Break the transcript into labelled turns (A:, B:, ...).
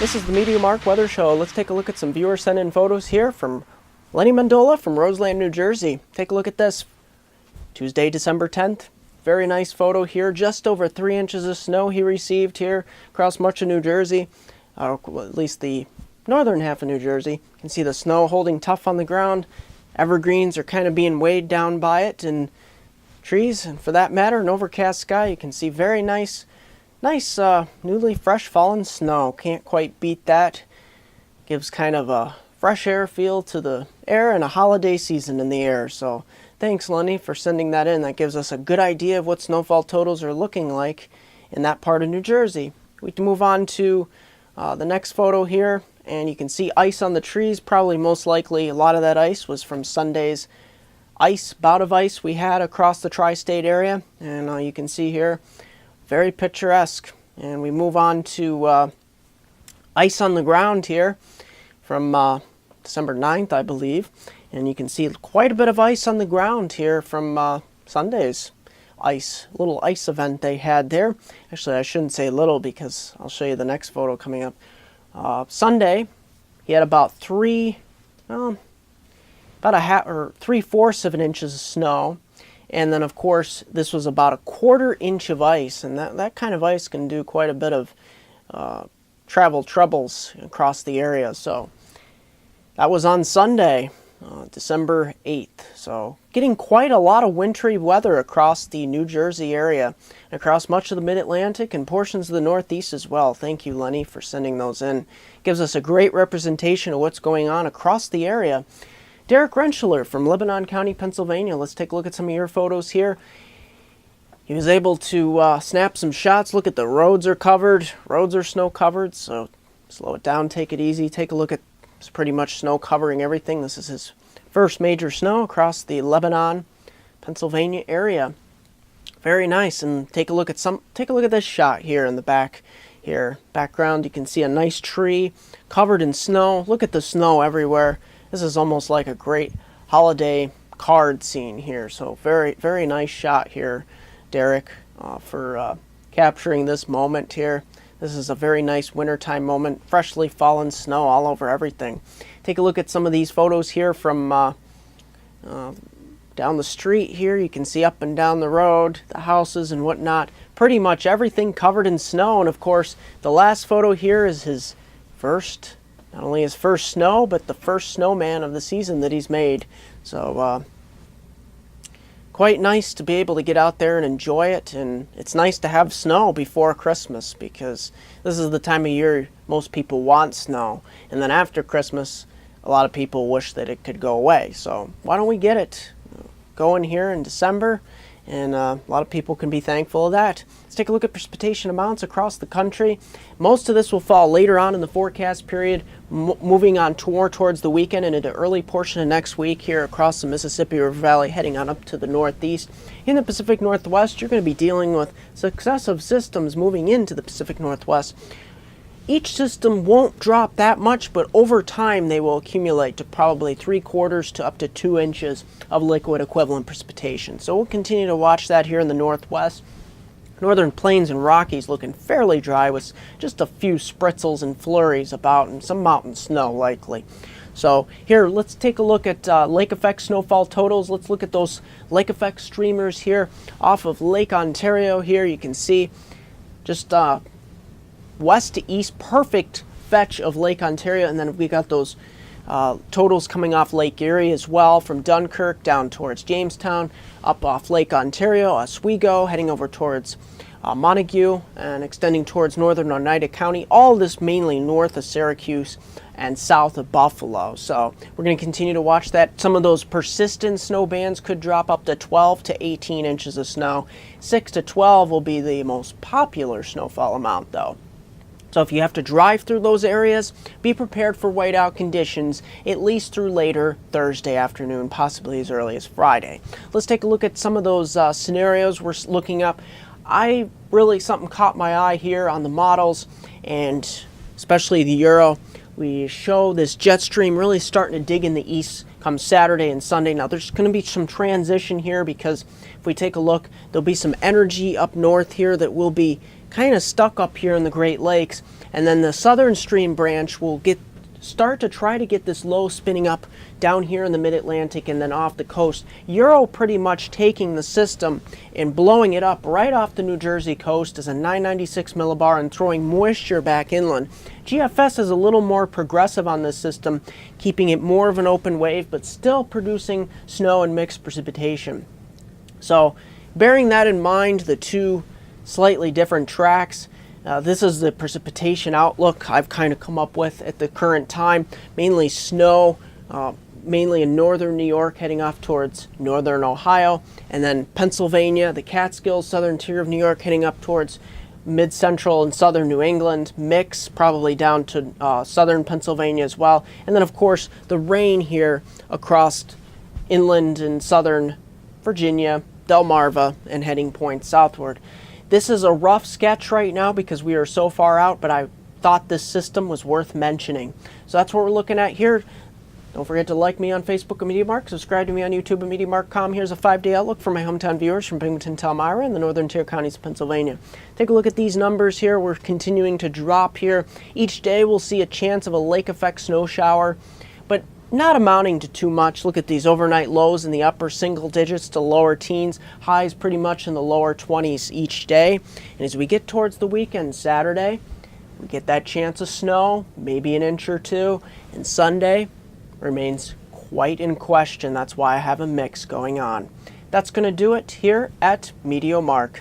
A: This is the MeteoMark Weather Show. Let's take a look at some viewer sent in photos here from Lenny Mendola from Roseland, New Jersey. Take a look at this. Tuesday, December 10th. Very nice photo here. Just over 3 inches of snow he received here across much of New Jersey, or at least the northern half of New Jersey. You can see the snow holding tough on the ground. Evergreens are kind of being weighed down by it, and trees, and for that matter, an overcast sky. You can see very nice newly fresh fallen snow. Can't quite beat that. Gives kind of a fresh air feel to the air and a holiday season in the air. So thanks, Lenny, for sending that in. That gives us a good idea of what snowfall totals are looking like in that part of New Jersey. We can move on to the next photo here, and you can see ice on the trees. Probably most likely a lot of that ice was from Sunday's bout of ice we had across the tri-state area, and you can see here, very picturesque. And we move on to ice on the ground here from December 9th, I believe. And you can see quite a bit of ice on the ground here from Sunday's little ice event they had there. Actually, I shouldn't say little, because I'll show you the next photo coming up. Sunday, he had about 3/4 of an inch of snow. And then, of course, this was about 1/4 inch of ice, and that kind of ice can do quite a bit of travel troubles across the area. So that was on Sunday, December 8th. So getting quite a lot of wintry weather across the New Jersey area, and across much of the Mid-Atlantic and portions of the Northeast as well. Thank you, Lenny, for sending those in. Gives us a great representation of what's going on across the area. Derek Rentschler from Lebanon County, Pennsylvania. Let's take a look at some of your photos here. He was able to snap some shots. Look at the roads are covered. Roads are snow covered, so slow it down, take it easy. Take a look at, it's pretty much snow covering everything. This is his first major snow across the Lebanon, Pennsylvania area. Very nice. And take a look at this shot here in the back here. Background, you can see a nice tree covered in snow. Look at the snow everywhere. This is almost like a great holiday card scene here. So very, very nice shot here, Derek, for capturing this moment here. This is a very nice wintertime moment. Freshly fallen snow all over everything. Take a look at some of these photos here from down the street here. You can see up and down the road, the houses and whatnot. Pretty much everything covered in snow. And of course, the last photo here is his first, not only his first snow, but the first snowman of the season that he's made. So quite nice to be able to get out there and enjoy it. And it's nice to have snow before Christmas, because this is the time of year most people want snow. And then after Christmas, a lot of people wish that it could go away. So why don't we get it going here in December? And a lot of people can be thankful of that. Let's take a look at precipitation amounts across the country. Most of this will fall later on in the forecast period, moving on towards the weekend and into early portion of next week here across the Mississippi River Valley, heading on up to the Northeast. In the Pacific Northwest, you're going to be dealing with successive systems moving into the Pacific Northwest. Each system won't drop that much, but over time they will accumulate to probably 3/4 to up to 2 inches of liquid equivalent precipitation. So we'll continue to watch that here in the Northwest. Northern Plains and Rockies looking fairly dry with just a few spritzels and flurries about, and some mountain snow likely. So here, let's take a look at Lake Effect snowfall totals. Let's look at those Lake Effect streamers here off of Lake Ontario. Here you can see just west to east, perfect fetch of Lake Ontario. And then we got those totals coming off Lake Erie as well, from Dunkirk down towards Jamestown, up off Lake Ontario, Oswego, heading over towards Montague, and extending towards northern Oneida County. All this mainly north of Syracuse and south of Buffalo. So we're going to continue to watch that. Some of those persistent snow bands could drop up to 12 to 18 inches of snow. 6 to 12 will be the most popular snowfall amount, though. So if you have to drive through those areas, be prepared for whiteout conditions at least through later Thursday afternoon, possibly as early as Friday. Let's take a look at some of those scenarios we're looking up. Something caught my eye here on the models, and especially the Euro. We show this jet stream really starting to dig in the east come Saturday and Sunday. Now there's going to be some transition here, because if we take a look, there'll be some energy up north here that will be kind of stuck up here in the Great Lakes, and then the southern stream branch will start to try to get this low spinning up down here in the mid-Atlantic and then off the coast. Euro pretty much taking the system and blowing it up right off the New Jersey coast as a 996 millibar and throwing moisture back inland. GFS is a little more progressive on this system, keeping it more of an open wave, but still producing snow and mixed precipitation. So bearing that in mind, the two slightly different tracks, this is the precipitation outlook I've kind of come up with at the current time. Mainly snow, mainly in northern New York heading off towards northern Ohio, and then Pennsylvania, the Catskills, southern tier of New York heading up towards mid-central and southern New England, mix probably down to southern Pennsylvania as well. And then of course the rain here across inland and southern Virginia, Delmarva, and heading point southward. This is a rough sketch right now because we are so far out, but I thought this system was worth mentioning. So that's what we're looking at here. Don't forget to like me on Facebook at MeteoMark, subscribe to me on YouTube at MeteoMark.com. Here's a 5-day outlook for my hometown viewers from Binghamton to Elmira and the northern tier counties of Pennsylvania. Take a look at these numbers here. We're continuing to drop here. Each day we'll see a chance of a lake effect snow shower, but not amounting to too much. Look at these overnight lows in the upper single digits to lower teens, highs pretty much in the lower 20s each day. And as we get towards the weekend, Saturday, we get that chance of snow, maybe an inch or two, and Sunday remains quite in question. That's why I have a mix going on. That's going to do it here at MeteoMark.